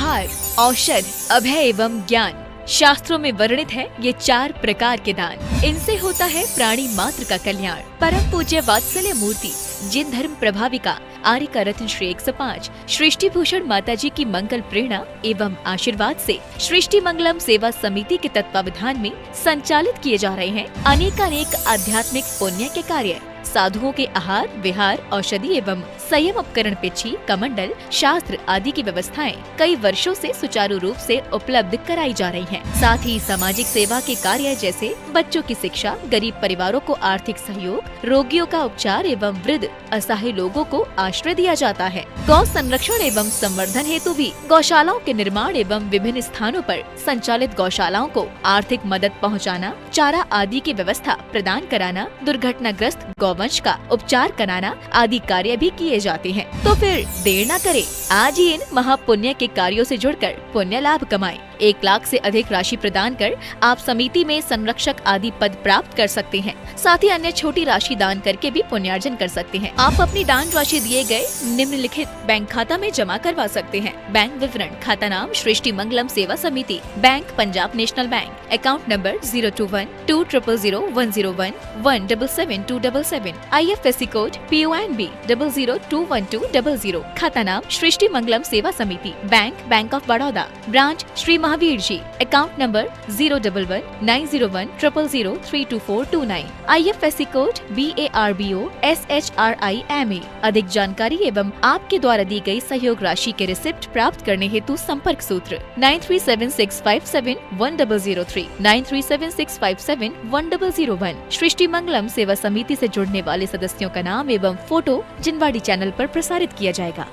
उपहार, औषध, अभय एवं ज्ञान। शास्त्रों में वर्णित है ये 4 प्रकार के दान। इनसे होता है प्राणी मात्र का कल्याण। परम पूज्य वात्सल्य मूर्ति जिन धर्म प्रभाविका आर्य रत्न श्री 105 सृष्टि भूषण माता जी की मंगल प्रेरणा एवं आशीर्वाद से सृष्टि मंगलम सेवा समिति के तत्वावधान में संचालित किए जा रहे हैं अनेकानेक आध्यात्मिक पुण्य के कार्य। साधुओं के आहार, विहार, औषधि एवं संयम उपकरण, पिछी, कमंडल, शास्त्र आदि की व्यवस्थाएं कई वर्षों से सुचारू रूप से उपलब्ध कराई जा रही हैं। साथ ही सामाजिक सेवा के कार्य जैसे बच्चों की शिक्षा, गरीब परिवारों को आर्थिक सहयोग, रोगियों का उपचार एवं वृद्ध असहाय लोगों को आश्रय दिया जाता है। गौ संरक्षण एवं संवर्धन हेतु भी गौशालाओं के निर्माण एवं विभिन्न स्थानों पर संचालित गौशालाओं को आर्थिक मदद पहुँचाना, चारा आदि की व्यवस्था प्रदान कराना, दुर्घटनाग्रस्त गौवंश का उपचार कराना आदि कार्य भी किए जाते हैं। तो फिर देर न करें, आज ही इन महापुण्य के कार्यों से जुड़कर पुण्य लाभ कमाएं। 1 लाख से अधिक राशि प्रदान कर आप समिति में संरक्षक आदि पद प्राप्त कर सकते हैं। साथ ही अन्य छोटी राशि दान करके भी पुण्यार्जन कर सकते हैं। आप अपनी दान राशि दिए गए निम्नलिखित बैंक खाता में जमा करवा सकते हैं। बैंक विवरण: खाता नाम Srishti Mangalam Seva Samiti, bank Punjab National Bank, account number 021200101777277, IFSC code PONB 0021200। खाता नाम Srishti Mangalam Seva Samiti, Bank of Baroda, branch Shri Mahavir ji, account number 0119010032429, IFSC code BARBO SHRIMA। अधिक जानकारी एवं आपके द्वारा दी गई सहयोग राशि के रिसिप्ट प्राप्त करने हेतु संपर्क सूत्र 9376571003, 9376571001। सृष्टि मंगलम सेवा समिति से जुड़ने वाले सदस्यों का नाम एवं फोटो जिनवाड़ी चैनल पर प्रसारित किया जाएगा।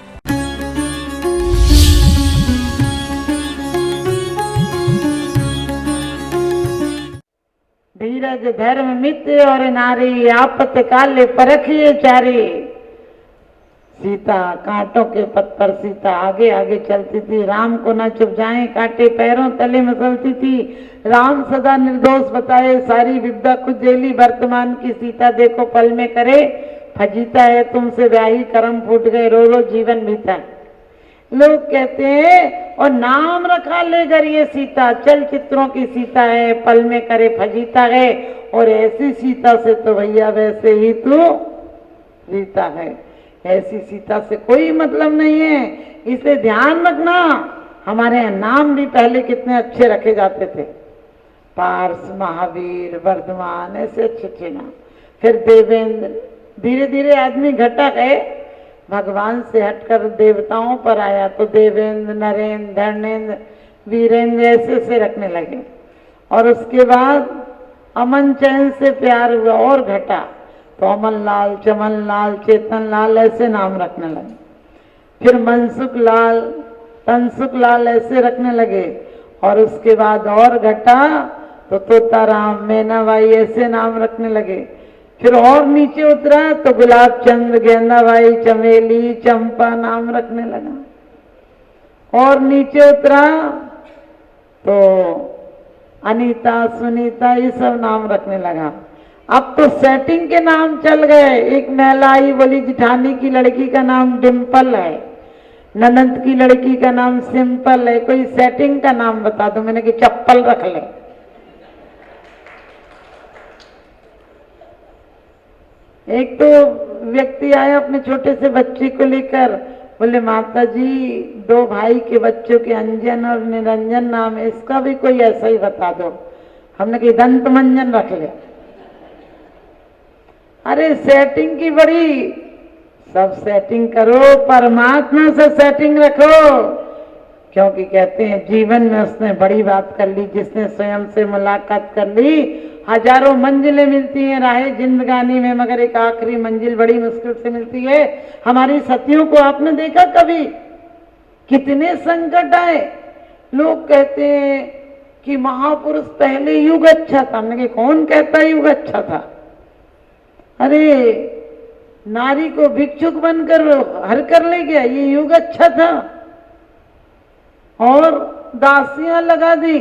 धीरज धर्म मित्र और नारी, आपत काले परखिए चारी। सीता कांटों के पथ पर सीता आगे आगे चलती थी, राम को न चुप जाए कांटे पैरों तले मसलती थी। राम सदा निर्दोष बताए, सारी विद्या खुद जेली। वर्तमान की सीता देखो पल में करे फजीता है, तुमसे ब्याही कर्म फूट गए, रो रो जीवन बीता। लोग कहते हैं और नाम रखा लेकर ये सीता चलचित्रों की सीता है, पल में करे फजीता है। और ऐसी सीता से तो भैया वैसे ही तू रीता है। ऐसी सीता से कोई मतलब नहीं है, इसलिए ध्यान रखना। हमारे यहाँ नाम भी पहले कितने अच्छे रखे जाते थे, पार्स, महावीर, वर्धमान, ऐसे अच्छे अच्छे नाम। फिर देवेंद्र, धीरे धीरे आदमी घटा गए, भगवान से हटकर देवताओं पर आया तो देवेंद्र, नरेंद्र, धर्मेंद्र, वीरेंद्र ऐसे से रखने लगे। और उसके बाद अमन चैन से प्यार हुआ और घटा तो अमन लाल, चमन लाल, चेतन लाल ऐसे नाम रखने लगे। फिर मनसुख लाल, तनसुख लाल ऐसे रखने लगे। और उसके बाद और घटा तो तोताराम, मैनाबाई ऐसे नाम रखने लगे। फिर और नीचे उतरा तो गुलाब चंद, गेंदाबाई, चमेली, चंपा नाम रखने लगा। और नीचे उतरा तो अनीता, सुनीता ये सब नाम रखने लगा। अब तो सेटिंग के नाम चल गए। एक महिला आई, बोली जिठानी की लड़की का नाम डिम्पल है, ननंद की लड़की का नाम सिंपल है, कोई सेटिंग का नाम बता दो। मैंने कि चप्पल रख ले। एक तो व्यक्ति आया अपने छोटे से बच्चे को लेकर, बोले माता जी 2 भाई के बच्चों के अंजन और निरंजन नाम है, इसका भी कोई ऐसा ही बता दो। हमने कहा दंत मंजन रख ले। अरे सेटिंग की बड़ी, सब सेटिंग करो, परमात्मा से सेटिंग रखो। क्योंकि कहते हैं जीवन में उसने बड़ी बात कर ली, जिसने स्वयं से मुलाकात कर ली। हजारों मंजिलें मिलती हैं राहे जिंदगानी में, मगर एक आखिरी मंजिल बड़ी मुश्किल से मिलती है। हमारी सतियों को आपने देखा कभी? कितने संकट आए। लोग कहते हैं कि महापुरुष पहले युग अच्छा था। हमने कहा कौन कहता युग अच्छा था? अरे नारी को भिक्षुक बनकर हर कर ले गया, ये युग अच्छा था। और दासियां लगा दी,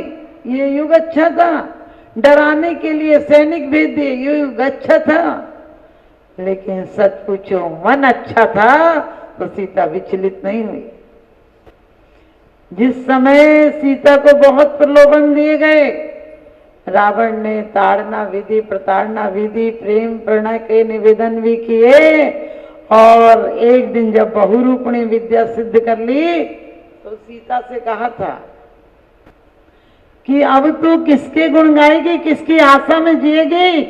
ये युग अच्छा था। डराने के लिए सैनिक भेज दिए, ये युग अच्छा था। लेकिन सच पूछो मन अच्छा था तो सीता विचलित नहीं हुई। जिस समय सीता को बहुत प्रलोभन दिए गए, रावण ने ताड़ना विधि, प्रताड़ना विधि, प्रेम प्रणय के निवेदन भी किए, और एक दिन जब बहुरूपणी विद्या सिद्ध कर ली तो सीता से कहा था कि अब तू किसके गुण गाएगी, किसकी आशा में जिएगी?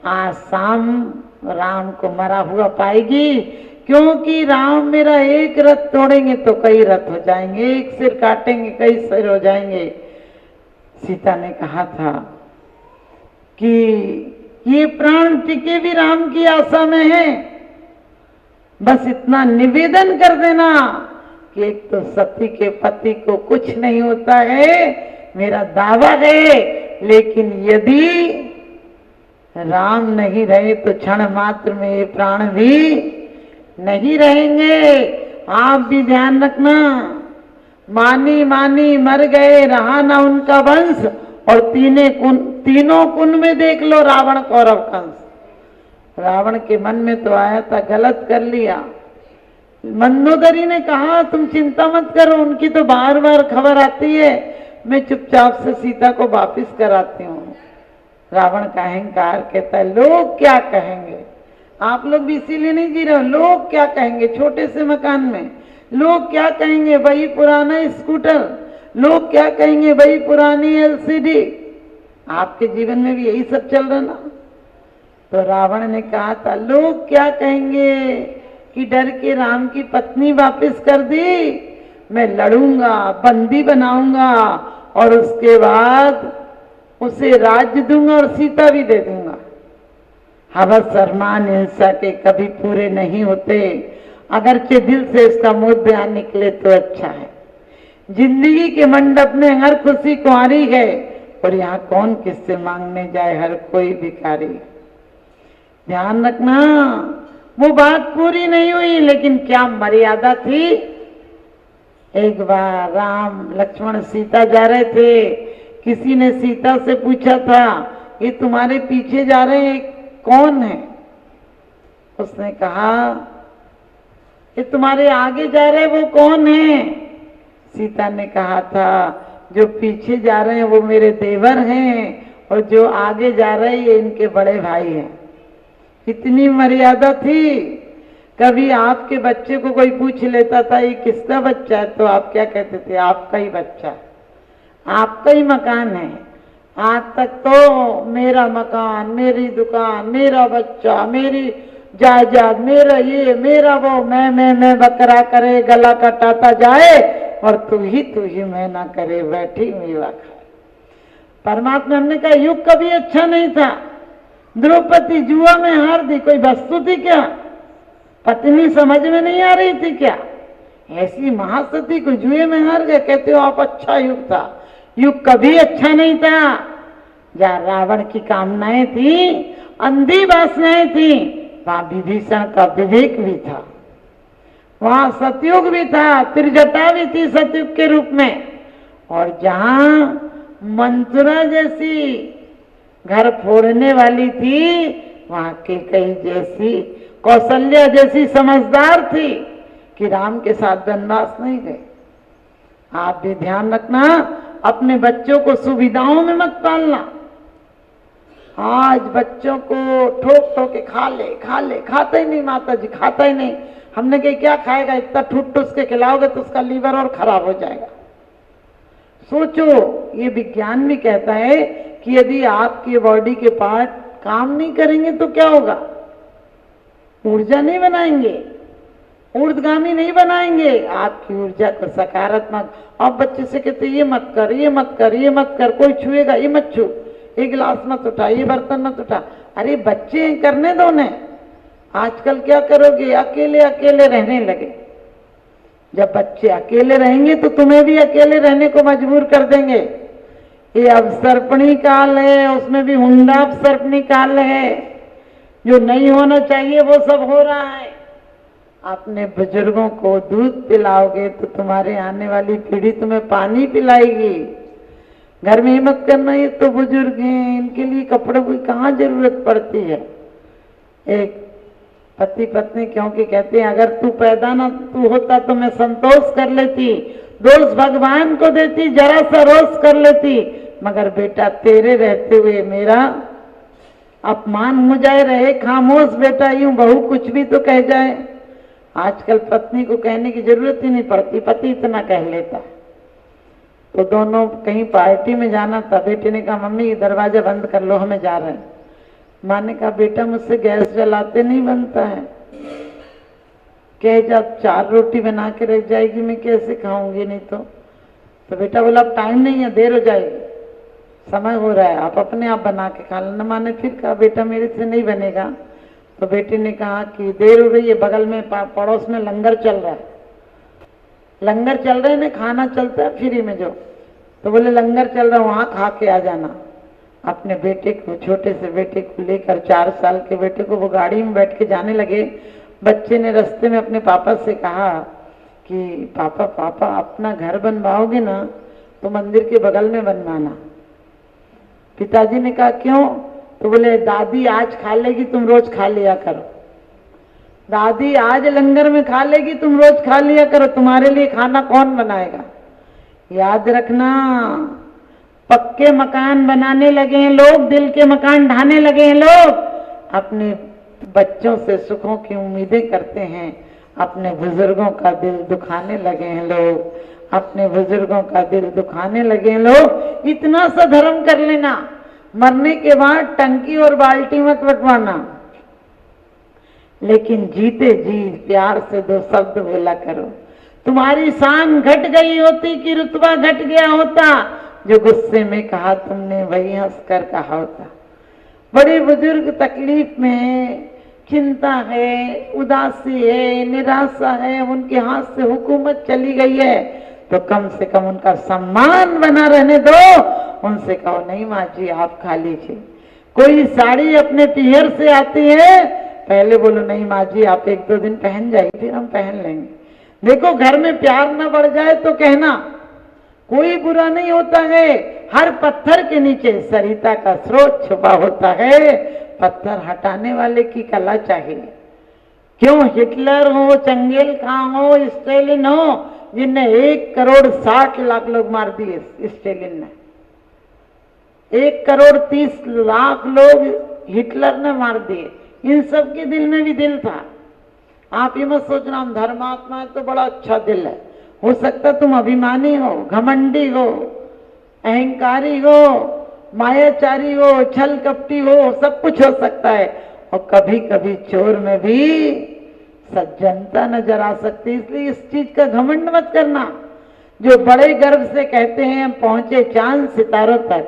आज शाम राम को मरा हुआ पाएगी, क्योंकि राम मेरा एक रथ तोड़ेंगे तो कई रथ हो जाएंगे, एक सिर काटेंगे कई सिर हो जाएंगे। सीता ने कहा था कि ये प्राण टिके भी राम की आशा में है, बस इतना निवेदन कर देना कि एक तो सती के पति को कुछ नहीं होता है, मेरा दावा है, लेकिन यदि राम नहीं रहे तो क्षण मात्र में ये प्राण भी नहीं रहेंगे। आप भी ध्यान रखना, मानी मानी मर गए, रहा ना उनका वंश, और तीनों कुन में देख लो रावण कौरव कंस। रावण के मन में तो आया था, गलत कर लिया। मंदोदरी ने कहा तुम चिंता मत करो, उनकी तो बार बार खबर आती है, मैं चुपचाप से सीता को वापिस कराती हूँ। रावण का अहंकार कहता है लोग क्या कहेंगे, आप लोग भी इसीलिए नहीं जी रहे हो, लोग क्या कहेंगे, छोटे से मकान में लोग क्या कहेंगे, वही पुराना स्कूटर, लोग क्या कहेंगे, वही पुरानी एलसीडी। आपके जीवन में भी यही सब चल रहा ना। तो रावण ने कहा था लोग क्या कहेंगे कि डर के राम की पत्नी वापस कर दी, मैं लड़ूंगा, बंदी बनाऊंगा, और उसके बाद उसे राज्य दूंगा और सीता भी दे दूंगा। हवस अरमान हिंसा के कभी पूरे नहीं होते, अगरचे दिल से इसका मुद्दा निकले तो अच्छा है। जिंदगी के मंडप में हर खुशी कुंवारी है, और यहाँ कौन किससे मांगने जाए, हर कोई भिखारी। ध्यान रखना, वो बात पूरी नहीं हुई, लेकिन क्या मर्यादा थी। एक बार राम लक्ष्मण सीता जा रहे थे, किसी ने सीता से पूछा था ये तुम्हारे पीछे जा रहे हैं कौन है? उसने कहा ये तुम्हारे आगे जा रहे वो कौन है? सीता ने कहा था जो पीछे जा रहे हैं वो मेरे देवर हैं, और जो आगे जा रहे हैं ये इनके बड़े भाई हैं। कितनी मर्यादा थी। कभी आपके बच्चे को कोई पूछ लेता था ये किसका बच्चा है, तो आप क्या कहते थे? आपका ही बच्चा है, आपका ही मकान है। आज तक तो मेरा मकान, मेरी दुकान, मेरा बच्चा, मेरी जायदाद, मेरा ये मेरा वो, मैं बकरा करे, गला कटाता जाए, और तू ही मैं ना करे, बैठी मेवा खाए। परमात्मा हमने कहा युग कभी अच्छा नहीं था। द्रौपदी जुआ में हार दी, कोई वस्तु थी क्या? पत्नी समझ में नहीं आ रही थी क्या? ऐसी महासती को जुए में हार गए, कहते हो आप अच्छा युग था। युग कभी अच्छा नहीं था। जहाँ रावण की कामनाएं थी, अंधी वासनाएं थी, वहां विभीषण का विवेक भी था, वहां सतयुग भी था, त्रिजटा भी थी सतयुग के रूप में। और जहां मंथुरा जैसी घर फोड़ने वाली थी, वहां कैकेयी जैसी, कौशल्या जैसी समझदार थी कि राम के साथ वनवास नहीं गए। आप भी ध्यान रखना, अपने बच्चों को सुविधाओं में मत पालना। आज बच्चों को ठोक ठोक के खा ले, खाता ही नहीं माता जी, खाता ही नहीं। हमने कहा क्या खाएगा, इतना ठूट ठूस के खिलाओगे तो उसका लीवर और खराब हो जाएगा। सोचो, ये विज्ञान भी कहता है कि यदि आपके बॉडी के पार्ट काम नहीं करेंगे तो क्या होगा? ऊर्जा नहीं बनाएंगे, ऊर्ध्वगामी नहीं बनाएंगे आपकी ऊर्जा को सकारात्मक। आप बच्चे से कहते ये मत कर, ये मत कर, ये मत कर, कोई छुएगा ये मत छू, ये गिलास मत उठा, ये बर्तन मत उठा। अरे बच्चे करने दो ने। आजकल क्या करोगे, अकेले अकेले रहने लगे। जब बच्चे अकेले रहेंगे तो तुम्हें भी अकेले रहने को मजबूर कर देंगे। ये अवसर्पणी काल है, उसमें भी हुंडा अवसर्पणी काल है। जो नहीं होना चाहिए वो सब हो रहा है। अपने बुजुर्गों को दूध पिलाओगे तो तुम्हारे आने वाली पीढ़ी तुम्हें पानी पिलाएगी। घर में हिम्मत करना, ये तो बुजुर्ग हैं, इनके लिए कपड़ों की कहाँ जरूरत पड़ती है। एक पति पत्नी क्योंकि कहते हैं अगर तू पैदा ना तू होता तो मैं संतोष कर लेती, रोज भगवान को देती, जरा सा रोज कर लेती, मगर बेटा तेरे रहते हुए मेरा अपमान हो जाए, रहे खामोश बेटा, यूं बहू कुछ भी तो कह जाए। आजकल पत्नी को कहने की जरूरत ही नहीं पड़ती, पति इतना कह लेता। तो दोनों कहीं पार्टी में जाना था, बेटे ने कहा मम्मी दरवाजा बंद कर लो, हमें जा रहे हैं। माँ ने कहा बेटा मुझसे गैस जलाते नहीं बनता है, कह जब 4 रोटी बना के रख जाएगी मैं कैसे खाऊंगी, नहीं तो बेटा बोला अब टाइम नहीं है, देर हो जाएगी, समय हो रहा है, आप अपने आप बना के खा लेना। माँ ने फिर कहा बेटा मेरे से नहीं बनेगा। तो बेटे ने कहा कि देर हो रही है, बगल में पड़ोस में लंगर चल रहा है, लंगर चल रहे हैं, खाना चलता है फ्री में जो, तो बोले लंगर चल रहा है वहां खा के आ जाना। अपने बेटे को, छोटे से बेटे को लेकर, 4 साल के बेटे को, वो गाड़ी में बैठ के जाने लगे। बच्चे ने रास्ते में अपने पापा से कहा कि पापा पापा अपना घर बनवाओगे ना तो मंदिर के बगल में बनवाना। पिताजी ने कहा क्यों? तो बोले दादी आज खा लेगी, तुम रोज खा लिया करो, दादी आज लंगर में खा लेगी, तुम रोज खा लिया करो, तुम्हारे लिए खाना कौन बनाएगा। याद रखना पक्के मकान बनाने लगे हैं लोग, दिल के मकान ढाने लगे हैं लोग, अपने बच्चों से सुखों की उम्मीदें करते हैं, अपने बुजुर्गों का दिल दुखाने लगे हैं लोग, अपने बुजुर्गों का दिल दुखाने लगे हैं लोग। इतना सा धर्म कर लेना, मरने के बाद टंकी और बाल्टी मत बंटवाना, लेकिन जीते जी प्यार से 2 शब्द बोला करो। तुम्हारी शान घट गई होती कि रुतबा घट गया होता, जो गुस्से में कहा तुमने वही हंसकर कहा होता। बड़े बुजुर्ग तकलीफ में है, चिंता है, उदासी है, निराशा है, उनके हाथ से हुकूमत चली गई है, तो कम से कम उनका सम्मान बना रहने दो। उनसे कहो नहीं माँ जी आप खा लीजिए। कोई साड़ी अपने पीहर से आती है, पहले बोलो नहीं माँ जी आप 1-2 दिन पहन जाइए, फिर हम पहन लेंगे। देखो घर में प्यार न बढ़ जाए तो कहना, कोई बुरा नहीं होता है। हर पत्थर के नीचे सरिता का स्रोत छुपा होता है, पत्थर हटाने वाले की कला चाहिए। क्यों हिटलर हो, चंगेल खां हो, स्टेलिन हो, जिनने 1,60,00,000 लोग मार दिए, स्टेलिन ने 1,30,00,000 लोग हिटलर ने मार दिए। इन सब के दिल में भी दिल था। आप ये मत सोचना हम धर्मात्मा है तो बड़ा अच्छा दिल है, हो सकता तुम अभिमानी हो, घमंडी हो, अहंकारी हो, मायाचारी हो, छल कपटी हो, सब कुछ हो सकता है। और कभी कभी चोर में भी सज्जनता नजर आ सकती है, इसलिए इस चीज का घमंड मत करना। जो बड़े गर्व से कहते हैं हम पहुंचे चांद सितारों तक,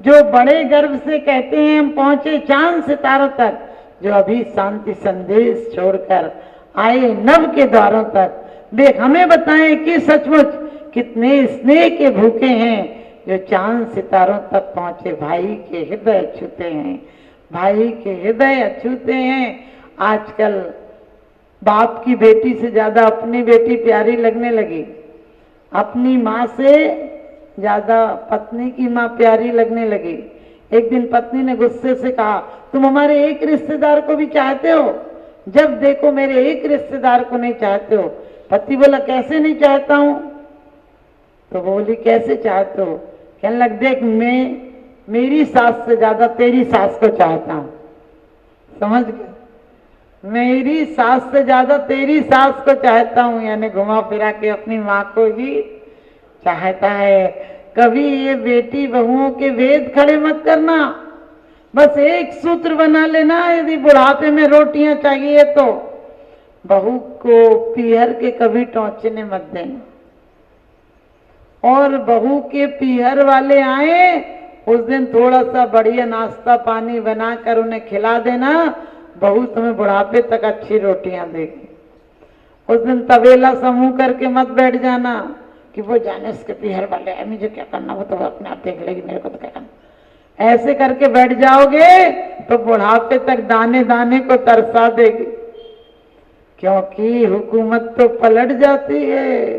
जो बड़े गर्व से कहते हैं हम पहुंचे चांद सितारों तक, जो अभी शांति संदेश छोड़कर आए नव के द्वारों तक, देख हमें बताएं कि सचमुच कितने स्नेह के भूखे हैं जो चांद सितारों तक पहुंचे। भाई के हृदय छूते हैं, भाई के हृदय छूते हैं। आजकल बाप की बेटी से ज्यादा अपनी बेटी प्यारी लगने लगी, अपनी माँ से ज्यादा पत्नी की माँ प्यारी लगने लगी। एक दिन पत्नी ने गुस्से से कहा तुम हमारे एक रिश्तेदार को भी चाहते हो, जब देखो मेरे एक रिश्तेदार को नहीं चाहते हो। पति बोला कैसे नहीं चाहता हूं? तो बोली कैसे चाहते हो? कहने लग देख मैं मेरी सास से ज्यादा तेरी सास को चाहता हूं। समझ गए? मेरी सास से ज्यादा तेरी सास को चाहता हूं, यानी घुमा फिरा के अपनी माँ को ही चाहता है। कभी ये बेटी बहुओं के भेद खड़े मत करना, बस एक सूत्र बना लेना, यदि बुढ़ापे में रोटियां चाहिए तो बहू को पीहर के कभी टोंचने मत देना, और बहू के पीहर वाले आए उस दिन थोड़ा सा बढ़िया नाश्ता पानी बनाकर उन्हें खिला देना, बहू तुम्हें बुढ़ापे तक अच्छी रोटियां देगी। उस दिन तबेला समूह करके मत बैठ जाना कि वो जाने उसके पीहर वाले है, मुझे क्या करना, वो तो अपने आप देख लेगी, मेरे को तो क्या करना। ऐसे करके बैठ जाओगे तो बुढ़ापे तक दाने दाने को तरसा देगी, क्योंकि हुकूमत तो पलट जाती है,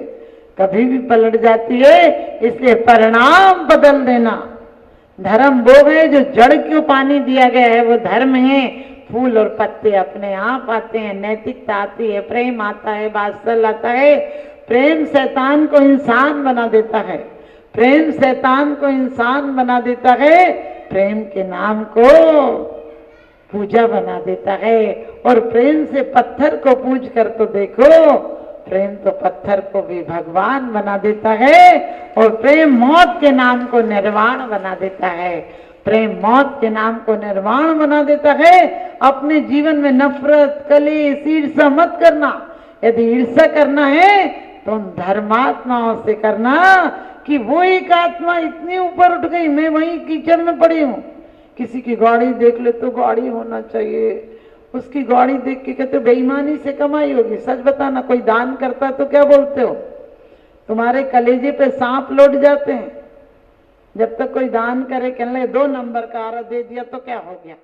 कभी भी पलट जाती है। इसलिए परिणाम बदल देना। धर्म वो है जो जड़ क्यों पानी दिया गया है, वो धर्म है। फूल और पत्ते अपने आप आते हैं, नैतिकता आती है, प्रेम आता है, वात्सल्य आता है, प्रेम शैतान को इंसान बना देता है, प्रेम शैतान को इंसान बना देता है, प्रेम के नाम को पूजा बना देता है। और प्रेम से पत्थर को पूज कर तो देखो, प्रेम तो पत्थर को भी भगवान बना देता है। और प्रेम मौत के नाम को निर्वाण बना देता है, प्रेम मौत के नाम को निर्वाण बना देता है। अपने जीवन में नफरत, कलेश, ईर्ष्या मत करना। यदि ईर्ष्या करना है तो उन धर्मात्माओं से करना कि वो एक आत्मा इतनी ऊपर उठ गई, मैं वहीं कीचड़ में पड़ी हूँ। किसी की गाड़ी देख ले तो गाड़ी होना चाहिए, उसकी गाड़ी देख के कहते बेईमानी से कमाई होगी। सच बताना, कोई दान करता तो क्या बोलते हो? तुम्हारे कलेजे पे सांप लौट जाते हैं। जब तक कोई दान करे, कहने लगे 2 नंबर का आरा दे दिया तो क्या हो गया।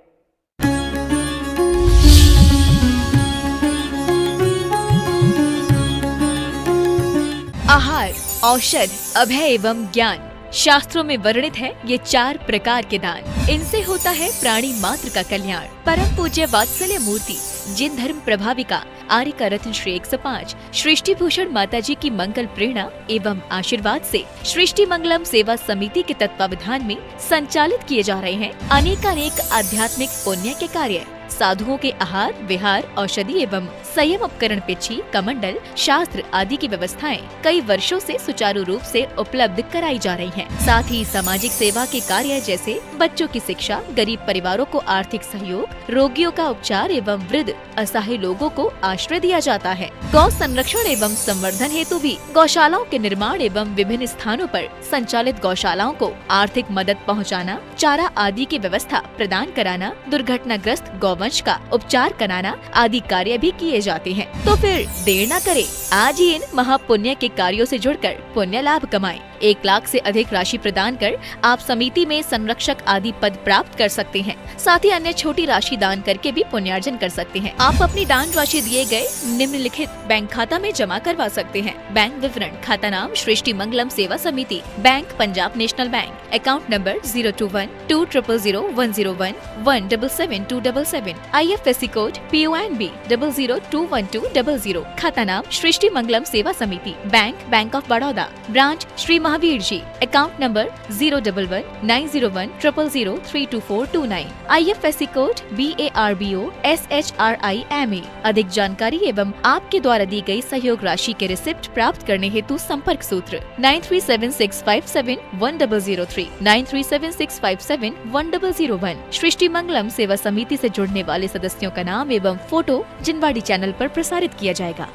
आहार, औषध, अभय एवं ज्ञान, शास्त्रों में वर्णित है ये 4 प्रकार के दान। इनसे होता है प्राणी मात्र का कल्याण। परम पूज्य वात्सल्य मूर्ति जिन धर्म प्रभाविका आर्यका रत्न श्री 105 सृष्टि भूषण माता जी की मंगल प्रेरणा एवं आशीर्वाद से सृष्टि मंगलम सेवा समिति के तत्वावधान में संचालित किए जा रहे हैं अनेकानेक आध्यात्मिक पुण्य के कार्य। साधुओं के आहार, विहार, औषधि एवं संयम उपकरण, पिछी, कमंडल, शास्त्र आदि की व्यवस्थाएं कई वर्षों से सुचारू रूप से उपलब्ध कराई जा रही हैं। साथ ही सामाजिक सेवा के कार्य जैसे बच्चों की शिक्षा, गरीब परिवारों को आर्थिक सहयोग, रोगियों का उपचार एवं वृद्ध असहाय लोगों को आश्रय दिया जाता है। गौ संरक्षण एवं संवर्धन हेतु भी गौशालाओं के निर्माण एवं विभिन्न स्थानों पर संचालित गौशालाओं को आर्थिक मदद पहुँचाना, चारा आदि की व्यवस्था प्रदान कराना, दुर्घटनाग्रस्त गौवंश का उपचार कराना आदि कार्य भी किए जाते हैं। तो फिर देर न करें, आज ही इन महापुण्य के कार्यों से जुड़कर पुण्य लाभ कमाएं। 1 लाख से अधिक राशि प्रदान कर आप समिति में संरक्षक आदि पद प्राप्त कर सकते हैं। साथ ही अन्य छोटी राशि दान करके भी पुण्यार्जन कर सकते हैं। आप अपनी दान राशि दिए गए निम्नलिखित बैंक खाता में जमा करवा सकते हैं। बैंक विवरण: खाता नाम Srishti Mangalam Seva Samiti, bank Punjab National Bank, account number 021-2000-101-177-277, IFSC code PONB 0021200। खाता नाम Srishti Mangalam Seva Samiti, Bank of Baroda, branch Shri Mahavir ji, account number 011-901-000-32429, IFSC code BARBO SHRIMA। अधिक जानकारी एवं आपके द्वारा दी गई सहयोग राशि के रिसिप्ट प्राप्त करने हेतु संपर्क सूत्र 9376571003, 9376571001। सृष्टि मंगलम सेवा समिति से जुड़ने वाले सदस्यों का नाम एवं फोटो जिनवाड़ी चैनल पर प्रसारित किया जाएगा।